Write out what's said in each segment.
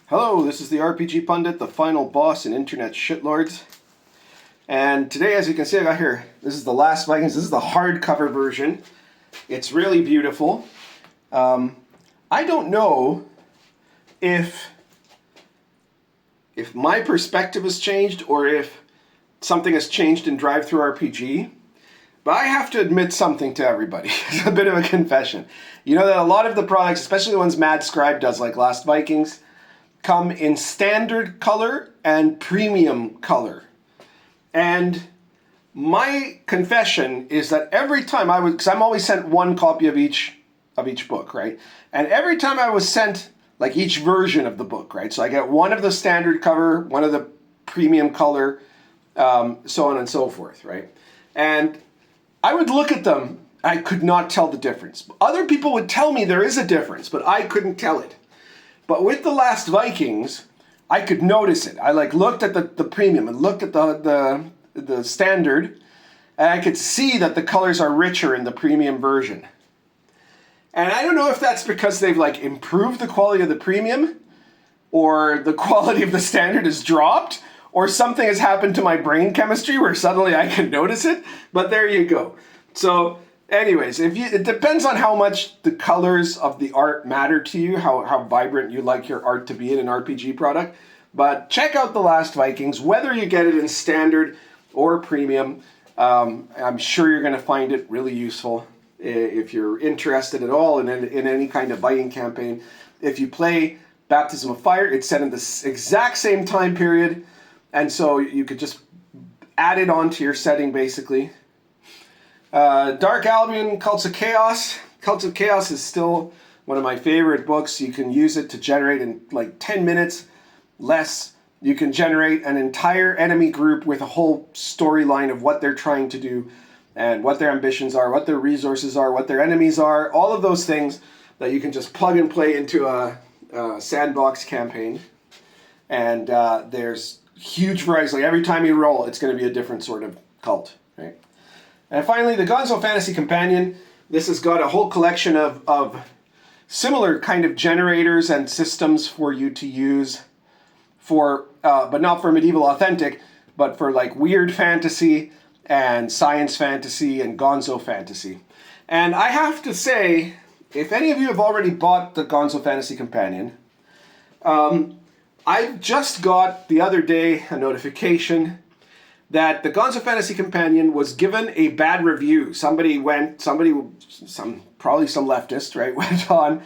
Hello, this is the RPG Pundit, the final boss in Internet Shitlords. And today, as you can see, I got here, this is the Last Vikings. This is the hardcover version. It's really beautiful. I don't know if my perspective has changed or if something has changed in Drive-Thru-RPG. But I have to admit something to everybody. It's a bit of a confession. You know that a lot of the products, especially the ones Mad Scribe does, like Last Vikings, come in standard color and premium color. And my confession is that every time I was, because I'm always sent one copy of each book, right? And every time I was sent like each version of the book, right? So I get one of the standard cover, one of the premium color, so on and so forth, right? And I would look at them, I could not tell the difference. Other people would tell me there is a difference, but I couldn't tell it. But with the Last Vikings, I could notice it. I looked at the premium and looked at the standard, and I could see that the colors are richer in the premium version. And I don't know if that's because they've improved the quality of the premium, or the quality of the standard has dropped, or something has happened to my brain chemistry where suddenly I can notice it. But there you go. So anyways, it depends on how much the colors of the art matter to you, how vibrant you like your art to be in an RPG product. But check out The Last Vikings, whether you get it in standard or premium. I'm sure you're going to find it really useful if you're interested at all in any kind of Viking campaign. If you play Baptism of Fire, it's set in the exact same time period, and so you could just add it onto your setting, basically. Dark Albion, Cults of Chaos. Cults of Chaos is still one of my favorite books. You can use it to generate in 10 minutes, less. You can generate an entire enemy group with a whole storyline of what they're trying to do and what their ambitions are, what their resources are, what their enemies are, all of those things that you can just plug and play into a sandbox campaign. And there's huge variety. Every time you roll, it's going to be a different sort of cult, right? And finally, the Gonzo Fantasy Companion. This has got a whole collection of similar kind of generators and systems for you to use for, but not for medieval authentic, but for weird fantasy and science fantasy and Gonzo fantasy. And I have to say, if any of you have already bought the Gonzo Fantasy Companion, I just got the other day a notification that the Gonzo Fantasy Companion was given a bad review. Probably some leftist, right, went on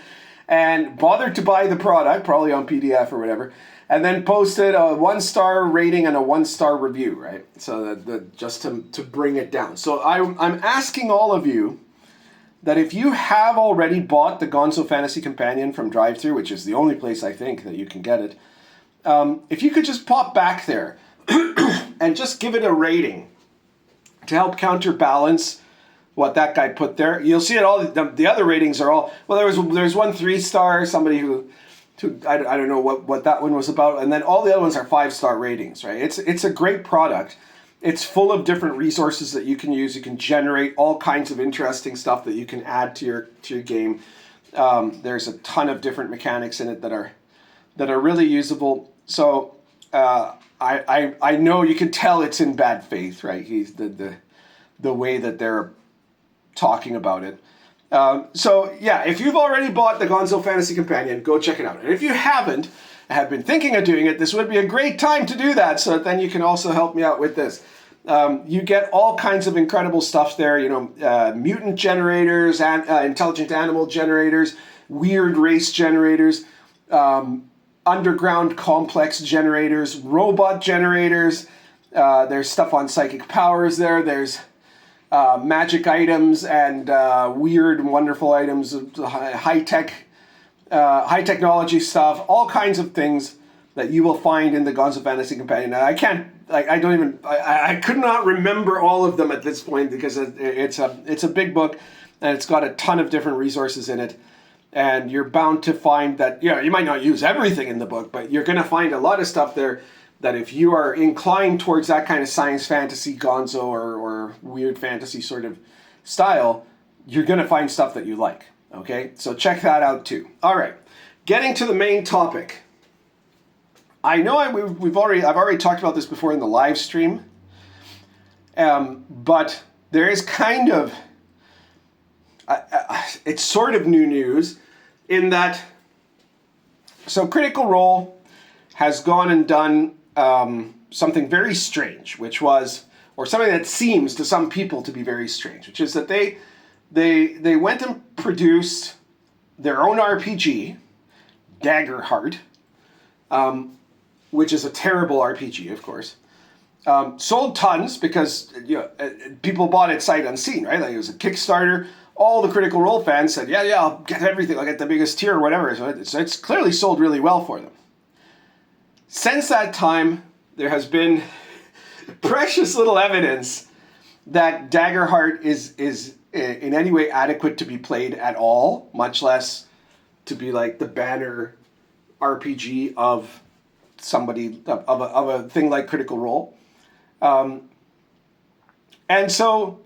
and bothered to buy the product, probably on PDF or whatever, and then posted a 1-star rating and a 1-star review, right? So just to bring it down. So I'm asking all of you that if you have already bought the Gonzo Fantasy Companion from Drive-Thru, which is the only place I think that you can get it, if you could just pop back there and just give it a rating to help counterbalance what that guy put there. You'll see it all. The other ratings are all, well, there's one 3-star, somebody who I don't know what that one was about, and then all the other ones are 5-star ratings, right? It's a great product. It's full of different resources that you can use. You can generate all kinds of interesting stuff that you can add to your game. There's a ton of different mechanics in it that are really usable. So I know you can tell it's in bad faith, right? He's the way that they're talking about it. So yeah, if you've already bought the Gonzo Fantasy Companion, go check it out. And if you haven't, have been thinking of doing it, this would be a great time to do that, so that then you can also help me out with this. You get all kinds of incredible stuff there, mutant generators, and intelligent animal generators, weird race generators, underground complex generators, robot generators. There's stuff on psychic powers there. There's magic items and weird and wonderful items, high technology stuff, all kinds of things that you will find in the Gonzo Fantasy Companion. And I could not remember all of them at this point because it's a big book and it's got a ton of different resources in it. And you're bound to find that, you might not use everything in the book, but you're going to find a lot of stuff there that if you are inclined towards that kind of science fantasy, Gonzo, or weird fantasy sort of style, you're going to find stuff that you like. Okay, so check that out too. All right, getting to the main topic. I know I've already talked about this before in the live stream, but there is kind of it's sort of new news in that. So Critical Role has gone and done something very strange, which was, or something that seems to some people to be very strange, which is that they went and produced their own RPG, Daggerheart, which is a terrible RPG, of course. Sold tons because people bought it sight unseen, right? Like it was a Kickstarter. All the Critical Role fans said, yeah, I'll get everything. I'll get the biggest tier or whatever. So it's clearly sold really well for them. Since that time, there has been precious little evidence that Daggerheart is in any way adequate to be played at all, much less to be like the banner RPG of somebody, of a thing like Critical Role. And so,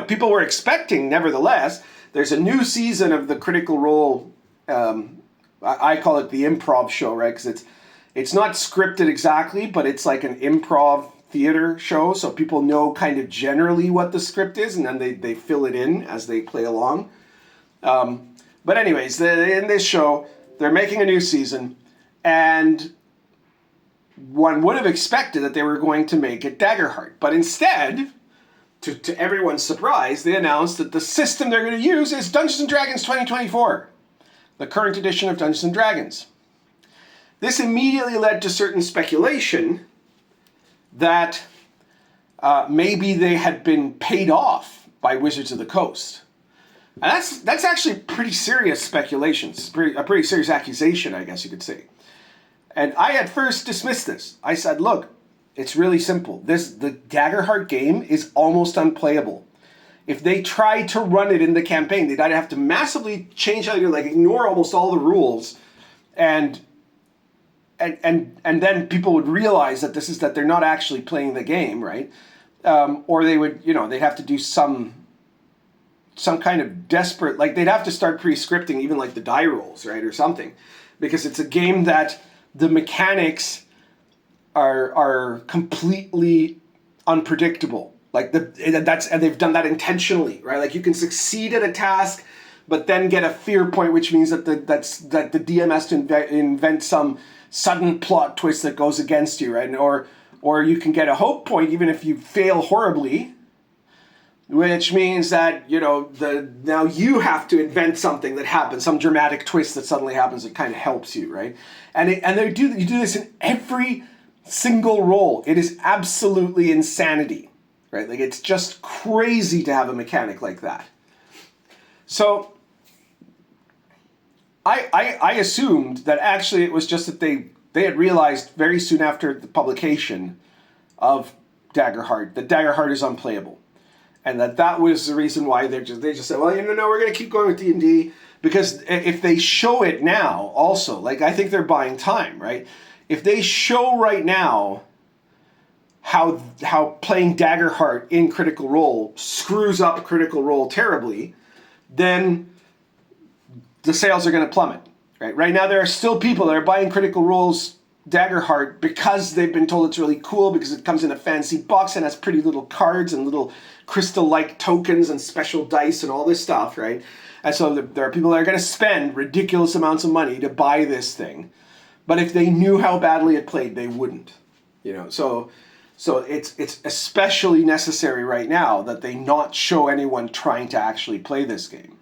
people were expecting, nevertheless, there's a new season of the Critical Role, I call it the improv show, right? Because it's not scripted exactly, but it's like an improv theater show, so people know kind of generally what the script is, and then they fill it in as they play along. But anyways, in this show, they're making a new season, and one would have expected that they were going to make it Daggerheart. But instead, to everyone's surprise, they announced that the system they're going to use is Dungeons & Dragons 2024, the current edition of Dungeons & Dragons. This immediately led to certain speculation that maybe they had been paid off by Wizards of the Coast. And that's actually pretty serious speculation. It's a pretty serious accusation, I guess you could say. And I at first dismissed this. I said, look, it's really simple. The Daggerheart game is almost unplayable. If they tried to run it in the campaign, they'd either have to massively change how ignore almost all the rules, and then people would realize that they're not actually playing the game, right? Or they would, they'd have to do some kind of desperate, like they'd have to start pre-scripting even like the die rolls, right, or something, because it's a game that the mechanics are completely unpredictable. Like and they've done that intentionally, right? Like you can succeed at a task, but then get a fear point, which means that the DM has to invent some sudden plot twist that goes against you, right? Or you can get a hope point even if you fail horribly, which means that now you have to invent something that happens, some dramatic twist that suddenly happens that kind of helps you, right? And you do this in every single roll. It is absolutely insanity, right? Like it's just crazy to have a mechanic like that. So I assumed that actually it was just that they had realized very soon after the publication of Daggerheart that Daggerheart is unplayable, and that was the reason why they just said, well, no, we're going to keep going with D&D, because if they show it now, also, like I think they're buying time, right? If they show right now how playing Daggerheart in Critical Role screws up Critical Role terribly, then the sales are going to plummet. Right now, there are still people that are buying Critical Role's Daggerheart because they've been told it's really cool, because it comes in a fancy box and has pretty little cards and little crystal-like tokens and special dice and all this stuff, right? And so there are people that are going to spend ridiculous amounts of money to buy this thing. But if they knew how badly it played, they wouldn't. So it's especially necessary right now that they not show anyone trying to actually play this game.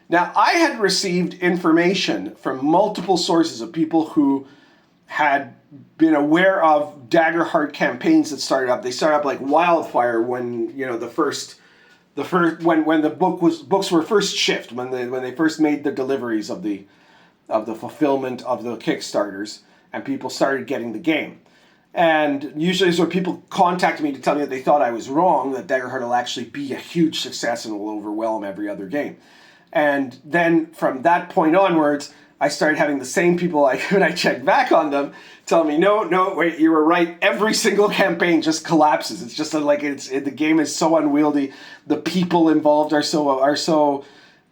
Now, I had received information from multiple sources of people who had been aware of Daggerheart campaigns that started up. They started up like wildfire when when the books were first shipped, when they first made the deliveries of the fulfillment of the Kickstarters, and people started getting the game. And usually it's where people contact me to tell me that they thought I was wrong, that Daggerheart will actually be a huge success and will overwhelm every other game. And then from that point onwards, I started having the same people, like when I checked back on them, tell me, no, wait, you were right. Every single campaign just collapses. It's just the game is so unwieldy. The people involved are so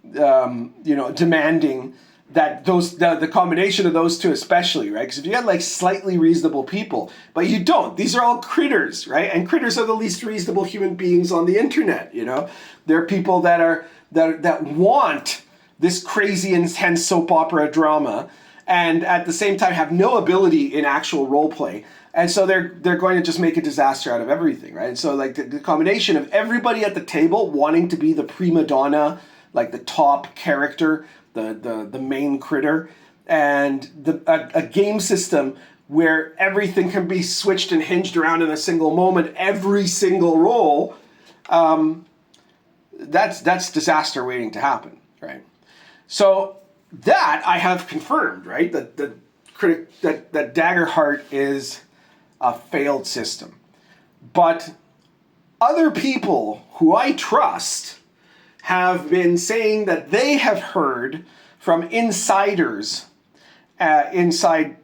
demanding the combination of those two especially, right? Because if you had like slightly reasonable people, but you don't, these are all critters, right? And critters are the least reasonable human beings on the internet, you know? They're people that want this crazy intense soap opera drama and at the same time have no ability in actual role play. And so they're going to just make a disaster out of everything, right? And so like the combination of everybody at the table wanting to be the prima donna, like the top character, the main critter, and a game system where everything can be switched and hinged around in a single moment, every single roll, that's disaster waiting to happen, right? So that I have confirmed, right? That Daggerheart is a failed system. But other people who I trust have been saying that they have heard from insiders inside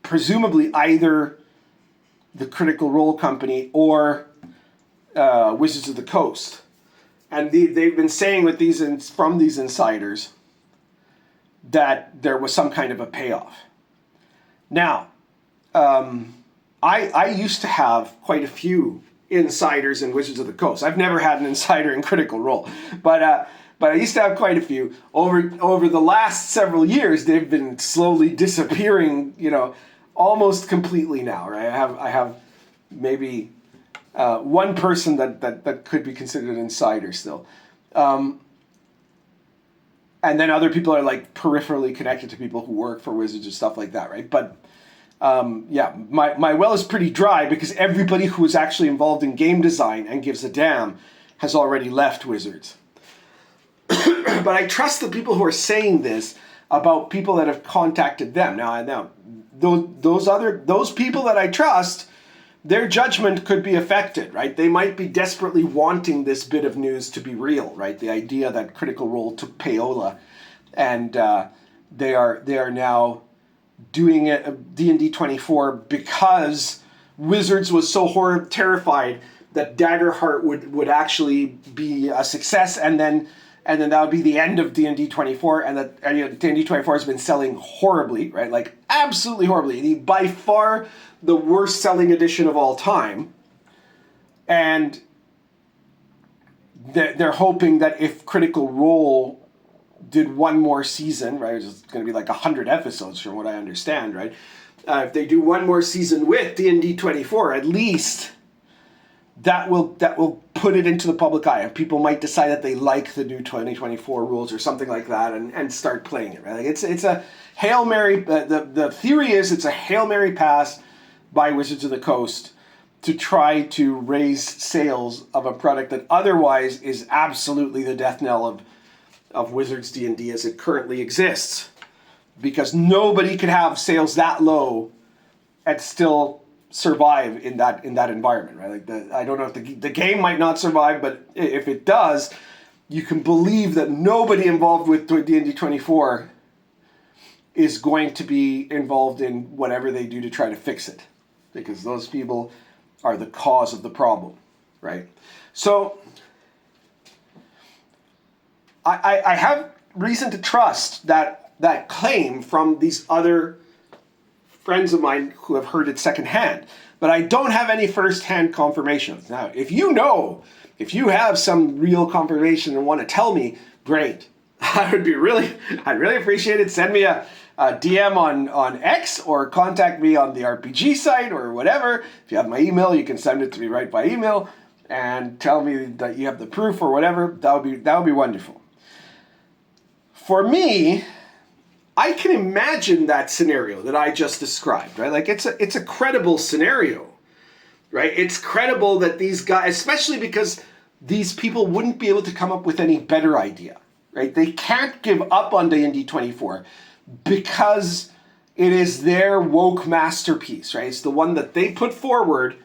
presumably either the Critical Role company or Wizards of the Coast. And they've been saying with from these insiders that there was some kind of a payoff. Now, I used to have quite a few insiders in Wizards of the Coast. I've never had an insider in Critical Role, but I used to have quite a few. Over the last several years, they've been slowly disappearing, you know, almost completely now, right? I have maybe one person that could be considered an insider still. And then other people are like peripherally connected to people who work for Wizards and stuff like that, right? But yeah, my well is pretty dry because everybody who was actually involved in game design and gives a damn has already left Wizards. But I trust the people who are saying this about people that have contacted them. Now those people that I trust, their judgment could be affected, right? They might be desperately wanting this bit of news to be real, right? The idea that Critical Role took payola, and they are now doing it D&D 24 because Wizards was so terrified that Daggerheart would actually be a success, and then that would be the end of D&D 24, and that D&D 24 has been selling horribly, right? Like absolutely horribly. By far the worst selling edition of all time. And they're hoping that if Critical Role did one more season, right, it's going to be like 100 episodes from what I understand, right? If they do one more season with D&D 24, at least that will put it into the public eye, and people might decide that they like the new 2024 rules or something like that, and start playing it. Right? Like it's a Hail Mary. The theory is it's a Hail Mary pass by Wizards of the Coast to try to raise sales of a product that otherwise is absolutely the death knell of Wizards D&D as it currently exists, because nobody could have sales that low and still survive in that environment, right? Like I don't know if the game might not survive, but if it does, you can believe that nobody involved with D&D 24 is going to be involved in whatever they do to try to fix it, because those people are the cause of the problem, right? So I have reason to trust that claim from these other friends of mine who have heard it secondhand, but I don't have any first-hand confirmation. Now, if you have some real confirmation and want to tell me, great. I'd really appreciate it. Send me a DM on X, or contact me on the RPG site or whatever. If you have my email, you can send it to me right by email and tell me that you have the proof or whatever. That would be wonderful. For me, I can imagine that scenario that I just described, right? Like it's a credible scenario, right? It's credible that these guys, especially because these people wouldn't be able to come up with any better idea, right? They can't give up on D&D 24 because it is their woke masterpiece, right? It's the one that they put forward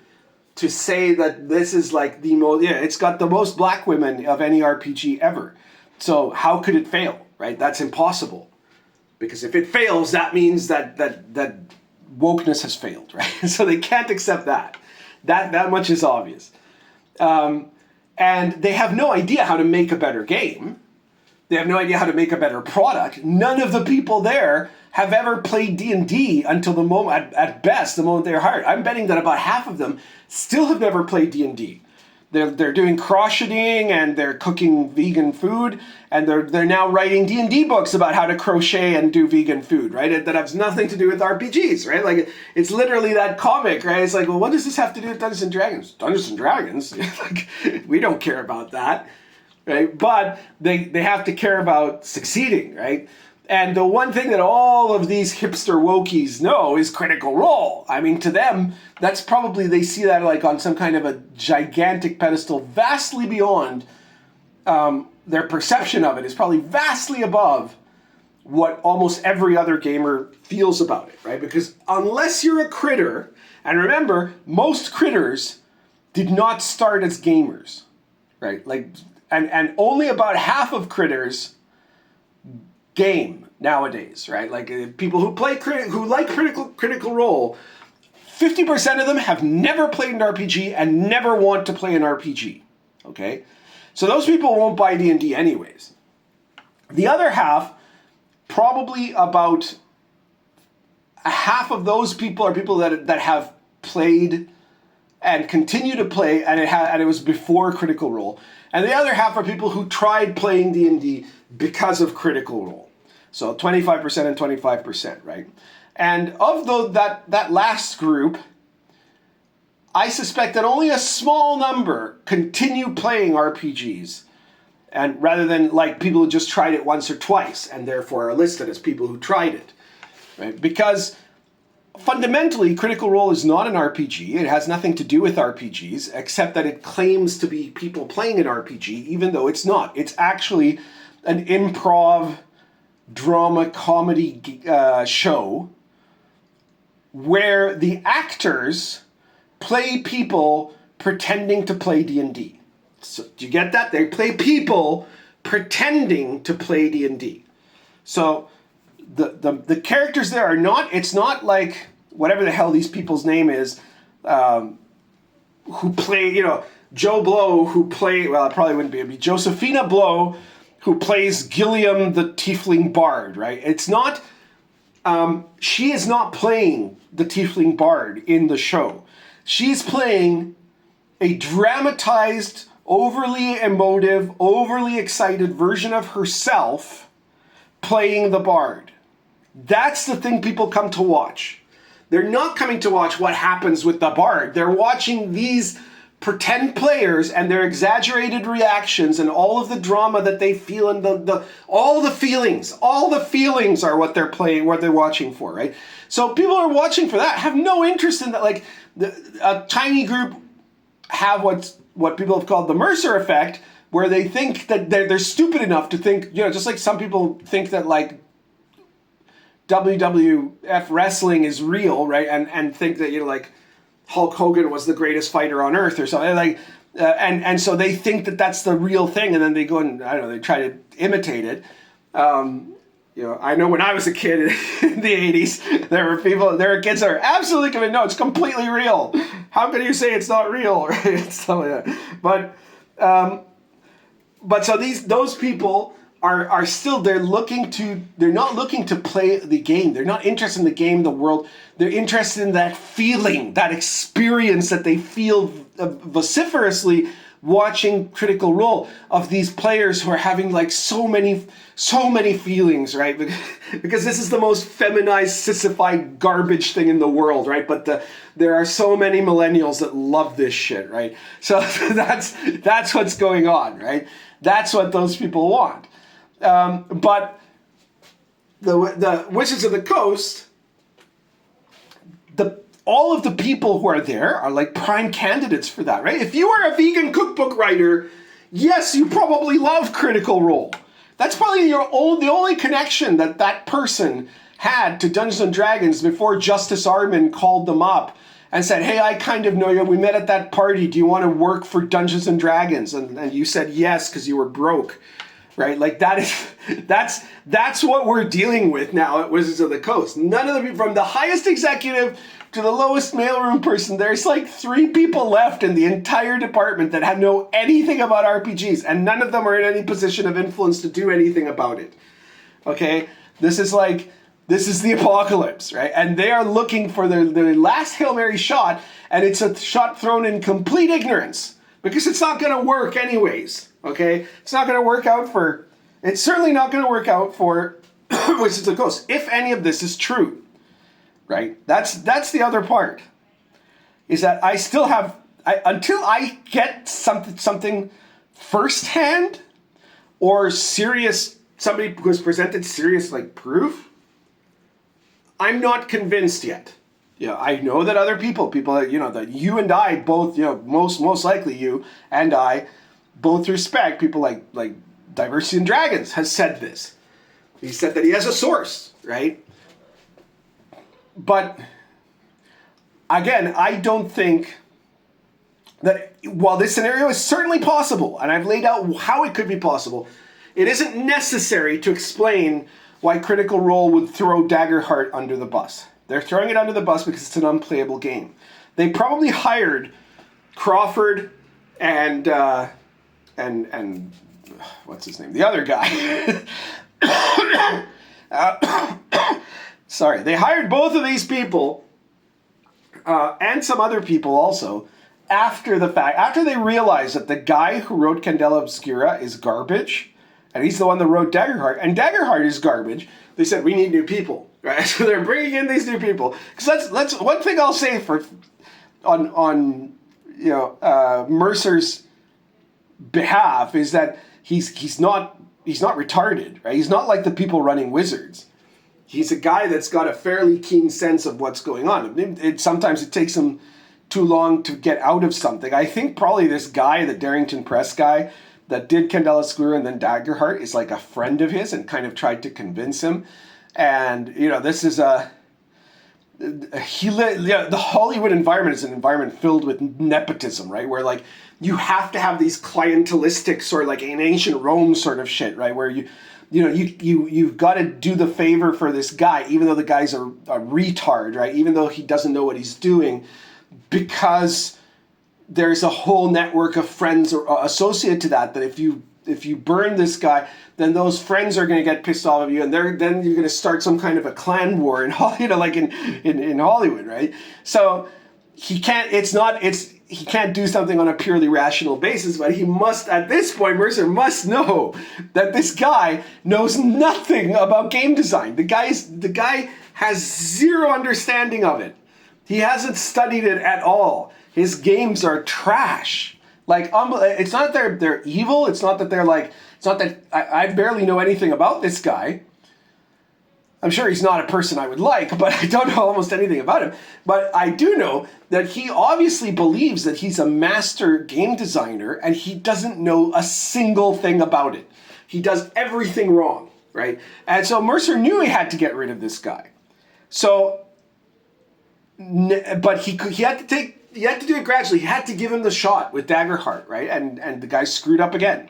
to say that this is like the most, it's got the most black women of any RPG ever. So how could it fail, right? That's impossible. Because if it fails, that means that wokeness has failed, right? So they can't accept that. That much is obvious. And they have no idea how to make a better game, They have no idea how to make a better product. None of the people there have ever played D&D until the moment, at best, the moment they're hired. I'm betting that about half of them still have never played D&D. They're doing crocheting and they're cooking vegan food, and they're now writing D&D books about how to crochet and do vegan food, right? That has nothing to do with RPGs, right? Like, it's literally that comic, right? It's like, well, what does this have to do with Dungeons and Dragons? Dungeons and Dragons? Like, we don't care about that, right? But they have to care about succeeding, right? And the one thing that all of these hipster wokies know is Critical Role. I mean, to them, that's probably, they see that like on some kind of a gigantic pedestal, vastly beyond their perception of it, is probably vastly above what almost every other gamer feels about it, right? Because unless you're a critter, and remember, most critters did not start as gamers, right? Like, and only about half of critters game nowadays, right? Like people who play who like critical role, 50% of them have never played an RPG and never want to play an RPG. Okay, so those people won't buy D&D anyways. The other half, probably about a half of those people are people that have played and continue to play, and it was before Critical Role. And the other half are people who tried playing D&D because of Critical Role. So 25% and 25%, right? And of that last group, I suspect that only a small number continue playing RPGs, and rather than like people who just tried it once or twice and therefore are listed as people who tried it, right? Because fundamentally, Critical Role is not an RPG. It has nothing to do with RPGs, except that it claims to be people playing an RPG, even though it's not. It's actually an improv drama comedy show where the actors play people pretending to play D&D. So do you get that? They play people pretending to play D&D. So the characters there are not, it's not like whatever the hell these people's name is, who play, you know, Joe Blow, who play, well, it probably wouldn't be, it'd be Josephina Blow, who plays Gilliam the Tiefling Bard, right? It's not, she is not playing the Tiefling Bard in the show. She's playing a dramatized, overly emotive, overly excited version of herself playing the Bard. That's the thing people come to watch. They're not coming to watch what happens with the Bard. They're watching these pretend players and their exaggerated reactions and all of the drama that they feel, and all the feelings are what they're playing, what they're watching for, right? So people are watching for that, have no interest in that. Like a tiny group have what people have called the Mercer effect, where they think that they're stupid enough to think, you know, just like some people think that like WWF wrestling is real, right? And think that, you know, like Hulk Hogan was the greatest fighter on earth or something, like, and so they think that that's the real thing, and then they go and, I don't know, they try to imitate it. You know, I know when I was a kid in the 80s, there were kids that are absolutely convinced, no, it's completely real. How can you say it's not real, right? It's stuff like that. But so those people are still, they're not looking to play the game. They're not interested in the game, the world. They're interested in that feeling, that experience that they feel vociferously watching Critical Role, of these players who are having like so many feelings, right? Because this is the most feminized, sissified garbage thing in the world, right? But there are so many millennials that love this shit, right? So that's what's going on, right? That's what those people want. But the Wizards of the Coast, all of the people who are there are like prime candidates for that, right? If you are a vegan cookbook writer, yes, you probably love Critical Role. That's probably the only connection that person had to Dungeons and Dragons before Justice Armin called them up and said, hey, I kind of know you. We met at that party. Do you want to work for Dungeons and Dragons? And you said yes because you were broke. right? Like that's what we're dealing with now at Wizards of the Coast. None of the people, from the highest executive to the lowest mailroom person, there's like 3 people left in the entire department that know anything about RPGs, and none of them are in any position of influence to do anything about it. Okay? This is the apocalypse, right? And they are looking for their last Hail Mary shot, and it's a shot thrown in complete ignorance, because it's not going to work anyways, okay? It's not going to work out for... It's certainly not going to work out for Wizards of the Coast, if any of this is true, right? That's the other part, is that I still have... until I get something firsthand, or serious... Somebody who has presented serious, like, proof, I'm not convinced yet. Yeah, I know that other people, that you and I both, most likely you and I both respect, people like Diversity and Dragons has said this. He said that he has a source, right? But again, I don't think that while this scenario is certainly possible, and I've laid out how it could be possible, it isn't necessary to explain why Critical Role would throw Daggerheart under the bus. They're throwing it under the bus because it's an unplayable game. They probably hired Crawford and what's his name? The other guy. Sorry. They hired both of these people and some other people also after the fact. After they realized that the guy who wrote Candela Obscura is garbage, and he's the one that wrote Daggerheart, and Daggerheart is garbage, they said, we need new people, right? So they're bringing in these new people. Because that's one thing I'll say on Mercer's behalf, is that he's not retarded, right? He's not like the people running Wizards. He's a guy that's got a fairly keen sense of what's going on. Sometimes it takes him too long to get out of something. I think probably this guy, the Darrington Press guy, that did Candela Obscura and then Daggerheart, is like a friend of his and kind of tried to convince him. And, this is the Hollywood environment is an environment filled with nepotism, right? Where, like, you have to have these clientelistic sort of like an ancient Rome sort of shit, right? Where you've got to do the favor for this guy, even though the guy's a retard, right? Even though he doesn't know what he's doing, because there's a whole network of friends associated to that if you burn this guy, then those friends are going to get pissed off of you, and then you're going to start some kind of a clan war in Hollywood, in Hollywood, right? So he can't do something on a purely rational basis, but he must, at this point, Mercer must know that this guy knows nothing about game design. The guy has zero understanding of it. He hasn't studied it at all. His games are trash. Like, it's not that they're evil. It's not that I barely know anything about this guy. I'm sure he's not a person I would like, but I don't know almost anything about him. But I do know that he obviously believes that he's a master game designer, and he doesn't know a single thing about it. He does everything wrong, right? And so Mercer knew he had to get rid of this guy. So, but he had to do it gradually. He had to give him the shot with Daggerheart, right? And the guy screwed up again.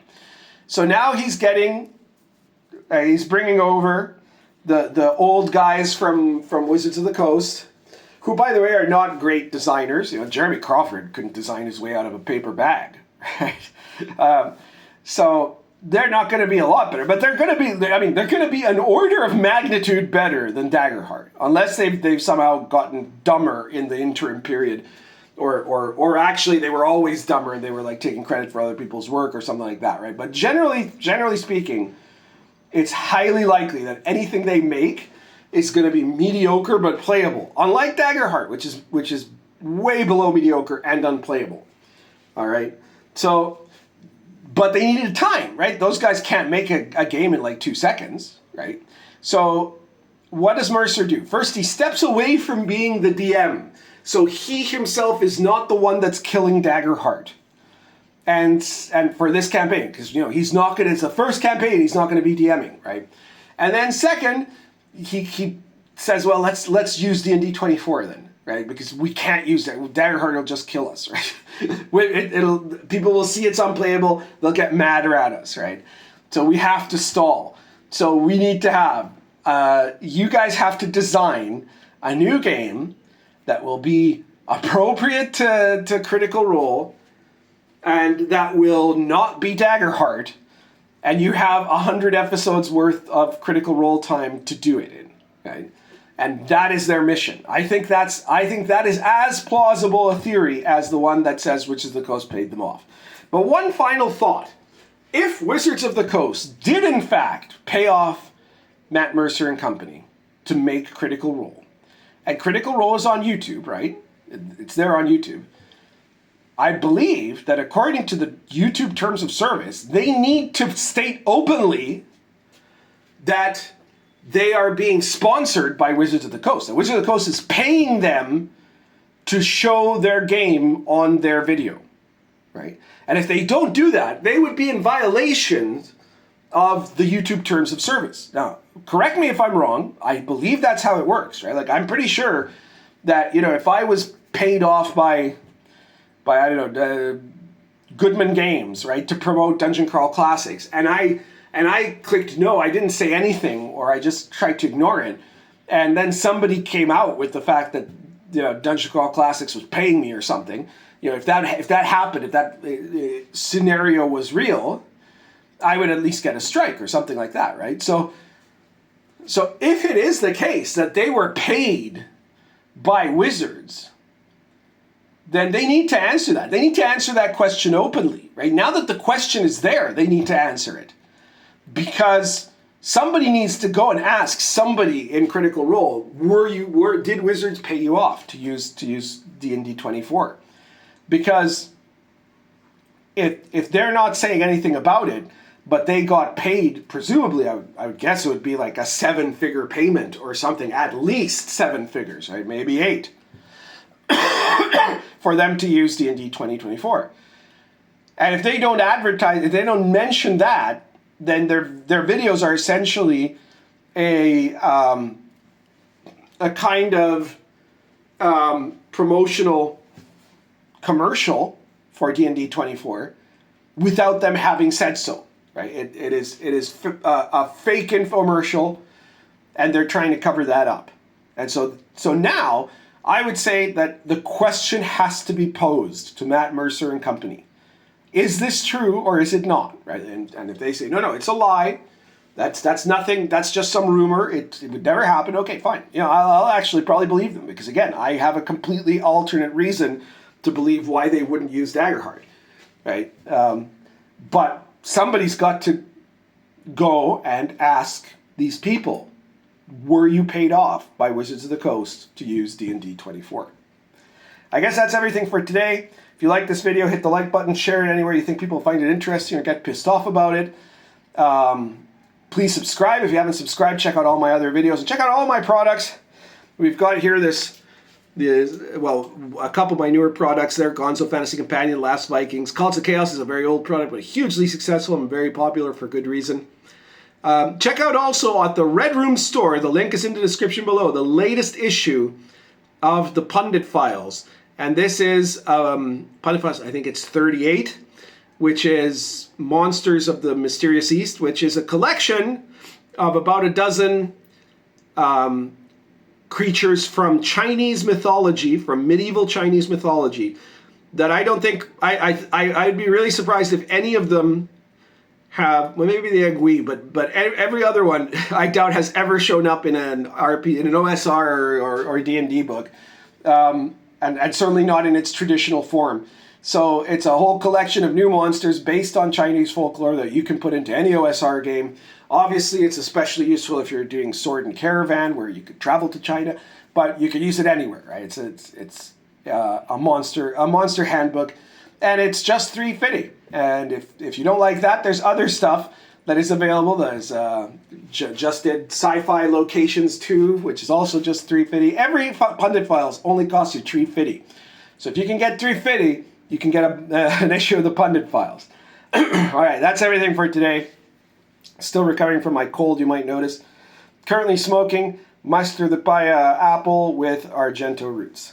So now he's bringing over the old guys from Wizards of the Coast, who, by the way, are not great designers. Jeremy Crawford couldn't design his way out of a paper bag, right? So they're not going to be a lot better, but they're going to be an order of magnitude better than Daggerheart, unless they've somehow gotten dumber in the interim period. Or actually they were always dumber and they were like taking credit for other people's work or something like that, right? But generally speaking, it's highly likely that anything they make is going to be mediocre but playable. Unlike Daggerheart, which is way below mediocre and unplayable. All right? So, but they needed time, right? Those guys can't make a game in like 2 seconds, right? So what does Mercer do? First, he steps away from being the DM. So he himself is not the one that's killing Daggerheart. And for this campaign, because he's not going to, it's the first campaign, he's not going to be DMing, right? And then second, he says, well, let's use D&D 24 then, right? Because we can't use that. Daggerheart will just kill us, right? People will see it's unplayable, they'll get madder at us, right? So we have to stall. So we need to have, you guys have to design a new game that will be appropriate to Critical Role and that will not be Daggerheart. And you have 100 episodes worth of Critical Role time to do it in. Okay? And that is their mission. I think that is as plausible a theory as the one that says Wizards of the Coast paid them off. But one final thought. If Wizards of the Coast did in fact pay off Matt Mercer and company to make Critical Role, and Critical Role is on YouTube, right? It's there on YouTube. I believe that according to the YouTube terms of service, they need to state openly that they are being sponsored by Wizards of the Coast. And Wizards of the Coast is paying them to show their game on their video, right? And if they don't do that, they would be in violation of the YouTube terms of service. Now, correct me if I'm wrong. I believe that's how it works, right? Like, I'm pretty sure that, if I was paid off by I don't know, Goodman Games, right, to promote Dungeon Crawl Classics, and I clicked no, I didn't say anything, or I just tried to ignore it, and then somebody came out with the fact that Dungeon Crawl Classics was paying me or something. If that happened, if that scenario was real, I would at least get a strike or something like that, right? So if it is the case that they were paid by Wizards, then they need to answer that. They need to answer that question openly, right? Now that the question is there, they need to answer it. Because somebody needs to go and ask somebody in Critical Role, did Wizards pay you off to use D&D 24? Because if they're not saying anything about it, but they got paid, presumably, I would guess it would be like a 7-figure payment or something, at least 7 figures, right? Maybe 8. For them to use D&D 2024. And if they don't advertise, if they don't mention that, then their videos are essentially a kind of promotional commercial for D&D 24 without them having said so, right? It is a fake infomercial, and they're trying to cover that up. And so now I would say that the question has to be posed to Matt Mercer and company. Is this true or is it not? Right? And if they say, no, it's a lie, that's nothing, that's just some rumor, it would never happen, okay, fine. I'll actually probably believe them because, again, I have a completely alternate reason to believe why they wouldn't use Daggerheart, right? But somebody's got to go and ask these people, were you paid off by Wizards of the Coast to use D&D 24? I guess that's everything for today. If you like this video, hit the like button, share it anywhere you think people find it interesting or get pissed off about it. Please subscribe. If you haven't subscribed, check out all my other videos and check out all my products. We've got here a couple of my newer products there, Gonzo Fantasy Companion, Last Vikings. Cults of Chaos is a very old product, but hugely successful and very popular for good reason. Check out also at the Red Room store, the link is in the description below, the latest issue of the Pundit Files. And this is Pundit Files, I think it's 38, which is Monsters of the Mysterious East, which is a collection of about a dozen creatures from Chinese mythology, from medieval Chinese mythology, that I don't think, I'd be really surprised if any of them have, well, maybe the Agui, but every other one I doubt has ever shown up in an OSR or D&D book, and certainly not in its traditional form. So it's a whole collection of new monsters based on Chinese folklore that you can put into any OSR game. Obviously, it's especially useful if you're doing Sword and Caravan, where you could travel to China, but you could use it anywhere, right? It's a monster handbook, and it's just $3.50. And if you don't like that, there's other stuff that is available. There's just did Sci-Fi Locations 2, which is also just $3.50. Every Pundit Files only costs you $3.50. So if you can get $3.50, you can get an issue of the Pundit Files. All right, that's everything for today. Still recovering from my cold, you might notice. Currently smoking Maestro de Paya apple with Argento roots.